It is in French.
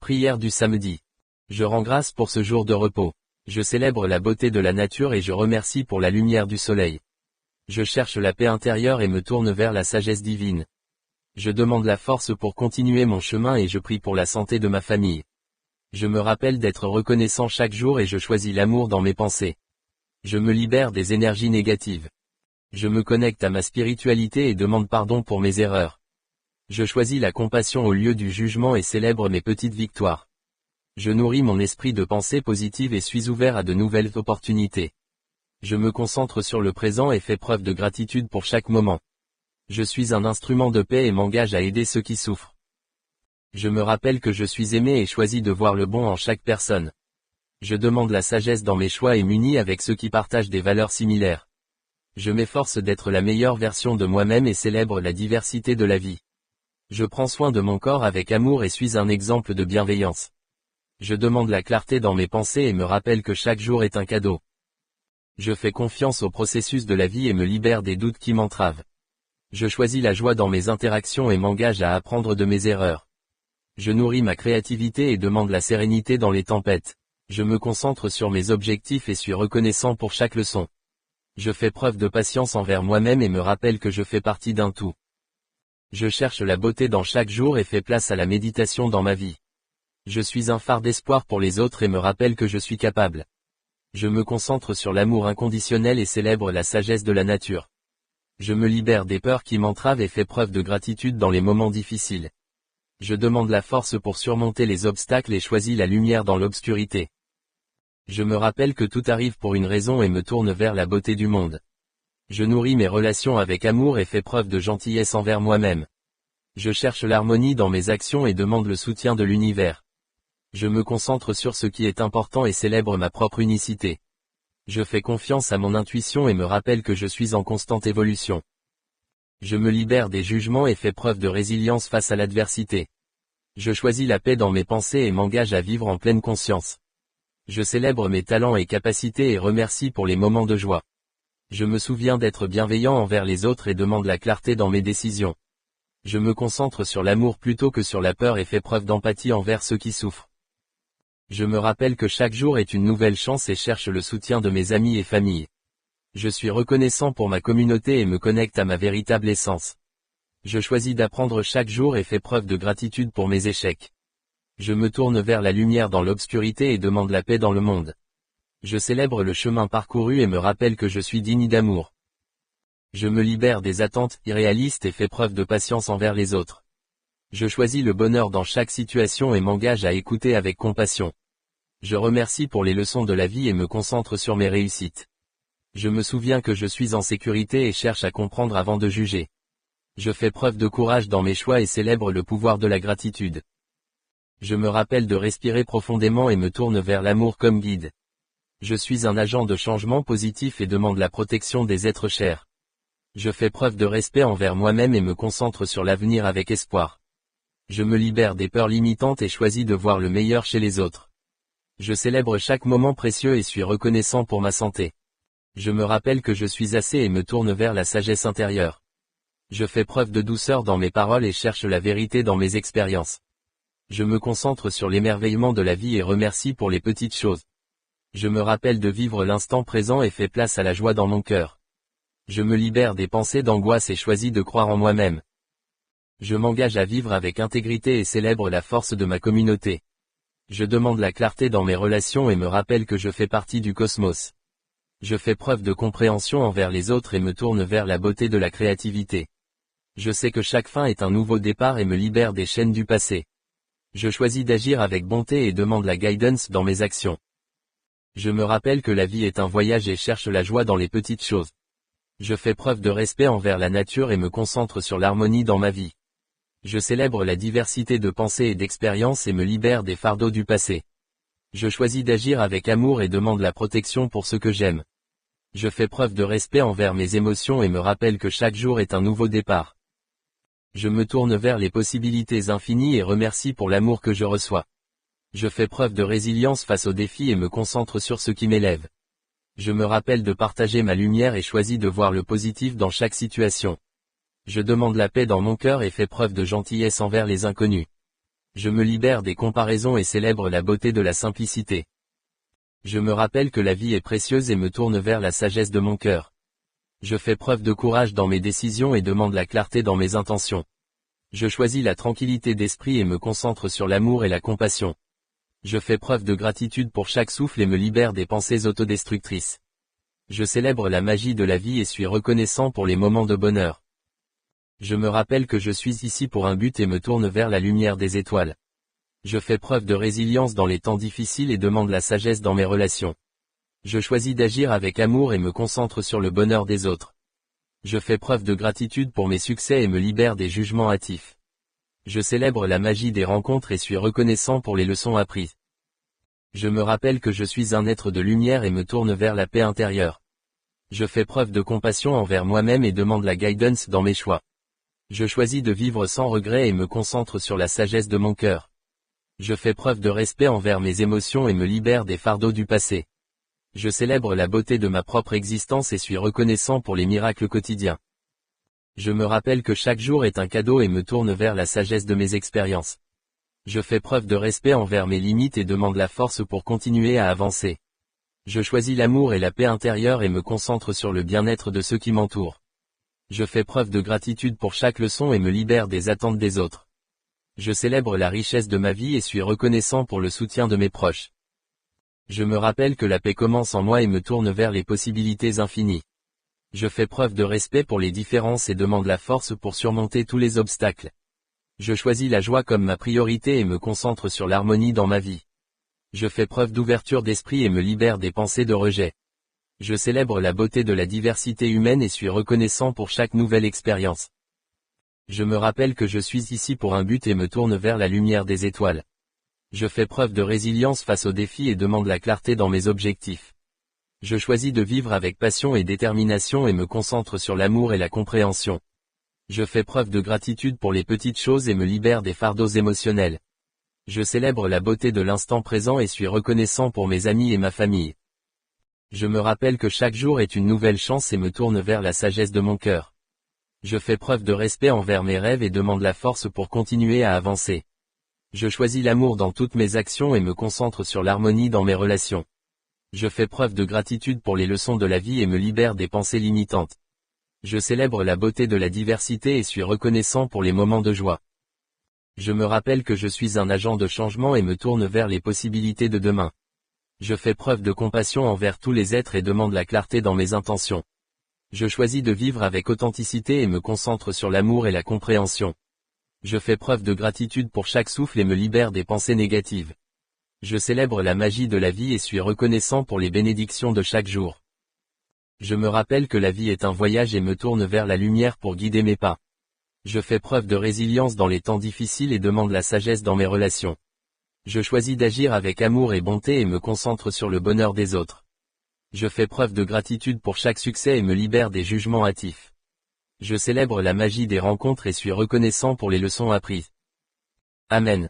Prière du samedi. Je rends grâce pour ce jour de repos. Je célèbre la beauté de la nature et je remercie pour la lumière du soleil. Je cherche la paix intérieure et me tourne vers la sagesse divine. Je demande la force pour continuer mon chemin et je prie pour la santé de ma famille. Je me rappelle d'être reconnaissant chaque jour et je choisis l'amour dans mes pensées. Je me libère des énergies négatives. Je me connecte à ma spiritualité et demande pardon pour mes erreurs. Je choisis la compassion au lieu du jugement et célèbre mes petites victoires. Je nourris mon esprit de pensées positives et suis ouvert à de nouvelles opportunités. Je me concentre sur le présent et fais preuve de gratitude pour chaque moment. Je suis un instrument de paix et m'engage à aider ceux qui souffrent. Je me rappelle que je suis aimé et choisis de voir le bon en chaque personne. Je demande la sagesse dans mes choix et m'unis avec ceux qui partagent des valeurs similaires. Je m'efforce d'être la meilleure version de moi-même et célèbre la diversité de la vie. Je prends soin de mon corps avec amour et suis un exemple de bienveillance. Je demande la clarté dans mes pensées et me rappelle que chaque jour est un cadeau. Je fais confiance au processus de la vie et me libère des doutes qui m'entravent. Je choisis la joie dans mes interactions et m'engage à apprendre de mes erreurs. Je nourris ma créativité et demande la sérénité dans les tempêtes. Je me concentre sur mes objectifs et suis reconnaissant pour chaque leçon. Je fais preuve de patience envers moi-même et me rappelle que je fais partie d'un tout. Je cherche la beauté dans chaque jour et fais place à la méditation dans ma vie. Je suis un phare d'espoir pour les autres et me rappelle que je suis capable. Je me concentre sur l'amour inconditionnel et célèbre la sagesse de la nature. Je me libère des peurs qui m'entravent et fais preuve de gratitude dans les moments difficiles. Je demande la force pour surmonter les obstacles et choisis la lumière dans l'obscurité. Je me rappelle que tout arrive pour une raison et me tourne vers la beauté du monde. Je nourris mes relations avec amour et fais preuve de gentillesse envers moi-même. Je cherche l'harmonie dans mes actions et demande le soutien de l'univers. Je me concentre sur ce qui est important et célèbre ma propre unicité. Je fais confiance à mon intuition et me rappelle que je suis en constante évolution. Je me libère des jugements et fais preuve de résilience face à l'adversité. Je choisis la paix dans mes pensées et m'engage à vivre en pleine conscience. Je célèbre mes talents et capacités et remercie pour les moments de joie. Je me souviens d'être bienveillant envers les autres et demande la clarté dans mes décisions. Je me concentre sur l'amour plutôt que sur la peur et fais preuve d'empathie envers ceux qui souffrent. Je me rappelle que chaque jour est une nouvelle chance et cherche le soutien de mes amis et familles. Je suis reconnaissant pour ma communauté et me connecte à ma véritable essence. Je choisis d'apprendre chaque jour et fais preuve de gratitude pour mes échecs. Je me tourne vers la lumière dans l'obscurité et demande la paix dans le monde. Je célèbre le chemin parcouru et me rappelle que je suis digne d'amour. Je me libère des attentes irréalistes et fais preuve de patience envers les autres. Je choisis le bonheur dans chaque situation et m'engage à écouter avec compassion. Je remercie pour les leçons de la vie et me concentre sur mes réussites. Je me souviens que je suis en sécurité et cherche à comprendre avant de juger. Je fais preuve de courage dans mes choix et célèbre le pouvoir de la gratitude. Je me rappelle de respirer profondément et me tourne vers l'amour comme guide. Je suis un agent de changement positif et demande la protection des êtres chers. Je fais preuve de respect envers moi-même et me concentre sur l'avenir avec espoir. Je me libère des peurs limitantes et choisis de voir le meilleur chez les autres. Je célèbre chaque moment précieux et suis reconnaissant pour ma santé. Je me rappelle que je suis assez et me tourne vers la sagesse intérieure. Je fais preuve de douceur dans mes paroles et cherche la vérité dans mes expériences. Je me concentre sur l'émerveillement de la vie et remercie pour les petites choses. Je me rappelle de vivre l'instant présent et fais place à la joie dans mon cœur. Je me libère des pensées d'angoisse et choisis de croire en moi-même. Je m'engage à vivre avec intégrité et célèbre la force de ma communauté. Je demande la clarté dans mes relations et me rappelle que je fais partie du cosmos. Je fais preuve de compréhension envers les autres et me tourne vers la beauté de la créativité. Je sais que chaque fin est un nouveau départ et me libère des chaînes du passé. Je choisis d'agir avec bonté et demande la guidance dans mes actions. Je me rappelle que la vie est un voyage et cherche la joie dans les petites choses. Je fais preuve de respect envers la nature et me concentre sur l'harmonie dans ma vie. Je célèbre la diversité de pensées et d'expériences et me libère des fardeaux du passé. Je choisis d'agir avec amour et demande la protection pour ceux que j'aime. Je fais preuve de respect envers mes émotions et me rappelle que chaque jour est un nouveau départ. Je me tourne vers les possibilités infinies et remercie pour l'amour que je reçois. Je fais preuve de résilience face aux défis et me concentre sur ce qui m'élève. Je me rappelle de partager ma lumière et choisis de voir le positif dans chaque situation. Je demande la paix dans mon cœur et fais preuve de gentillesse envers les inconnus. Je me libère des comparaisons et célèbre la beauté de la simplicité. Je me rappelle que la vie est précieuse et me tourne vers la sagesse de mon cœur. Je fais preuve de courage dans mes décisions et demande la clarté dans mes intentions. Je choisis la tranquillité d'esprit et me concentre sur l'amour et la compassion. Je fais preuve de gratitude pour chaque souffle et me libère des pensées autodestructrices. Je célèbre la magie de la vie et suis reconnaissant pour les moments de bonheur. Je me rappelle que je suis ici pour un but et me tourne vers la lumière des étoiles. Je fais preuve de résilience dans les temps difficiles et demande la sagesse dans mes relations. Je choisis d'agir avec amour et me concentre sur le bonheur des autres. Je fais preuve de gratitude pour mes succès et me libère des jugements hâtifs. Je célèbre la magie des rencontres et suis reconnaissant pour les leçons apprises. Je me rappelle que je suis un être de lumière et me tourne vers la paix intérieure. Je fais preuve de compassion envers moi-même et demande la guidance dans mes choix. Je choisis de vivre sans regret et me concentre sur la sagesse de mon cœur. Je fais preuve de respect envers mes émotions et me libère des fardeaux du passé. Je célèbre la beauté de ma propre existence et suis reconnaissant pour les miracles quotidiens. Je me rappelle que chaque jour est un cadeau et me tourne vers la sagesse de mes expériences. Je fais preuve de respect envers mes limites et demande la force pour continuer à avancer. Je choisis l'amour et la paix intérieure et me concentre sur le bien-être de ceux qui m'entourent. Je fais preuve de gratitude pour chaque leçon et me libère des attentes des autres. Je célèbre la richesse de ma vie et suis reconnaissant pour le soutien de mes proches. Je me rappelle que la paix commence en moi et me tourne vers les possibilités infinies. Je fais preuve de respect pour les différences et demande la force pour surmonter tous les obstacles. Je choisis la joie comme ma priorité et me concentre sur l'harmonie dans ma vie. Je fais preuve d'ouverture d'esprit et me libère des pensées de rejet. Je célèbre la beauté de la diversité humaine et suis reconnaissant pour chaque nouvelle expérience. Je me rappelle que je suis ici pour un but et me tourne vers la lumière des étoiles. Je fais preuve de résilience face aux défis et demande la clarté dans mes objectifs. Je choisis de vivre avec passion et détermination et me concentre sur l'amour et la compréhension. Je fais preuve de gratitude pour les petites choses et me libère des fardeaux émotionnels. Je célèbre la beauté de l'instant présent et suis reconnaissant pour mes amis et ma famille. Je me rappelle que chaque jour est une nouvelle chance et me tourne vers la sagesse de mon cœur. Je fais preuve de respect envers mes rêves et demande la force pour continuer à avancer. Je choisis l'amour dans toutes mes actions et me concentre sur l'harmonie dans mes relations. Je fais preuve de gratitude pour les leçons de la vie et me libère des pensées limitantes. Je célèbre la beauté de la diversité et suis reconnaissant pour les moments de joie. Je me rappelle que je suis un agent de changement et me tourne vers les possibilités de demain. Je fais preuve de compassion envers tous les êtres et demande la clarté dans mes intentions. Je choisis de vivre avec authenticité et me concentre sur l'amour et la compréhension. Je fais preuve de gratitude pour chaque souffle et me libère des pensées négatives. Je célèbre la magie de la vie et suis reconnaissant pour les bénédictions de chaque jour. Je me rappelle que la vie est un voyage et me tourne vers la lumière pour guider mes pas. Je fais preuve de résilience dans les temps difficiles et demande la sagesse dans mes relations. Je choisis d'agir avec amour et bonté et me concentre sur le bonheur des autres. Je fais preuve de gratitude pour chaque succès et me libère des jugements hâtifs. Je célèbre la magie des rencontres et suis reconnaissant pour les leçons apprises. Amen.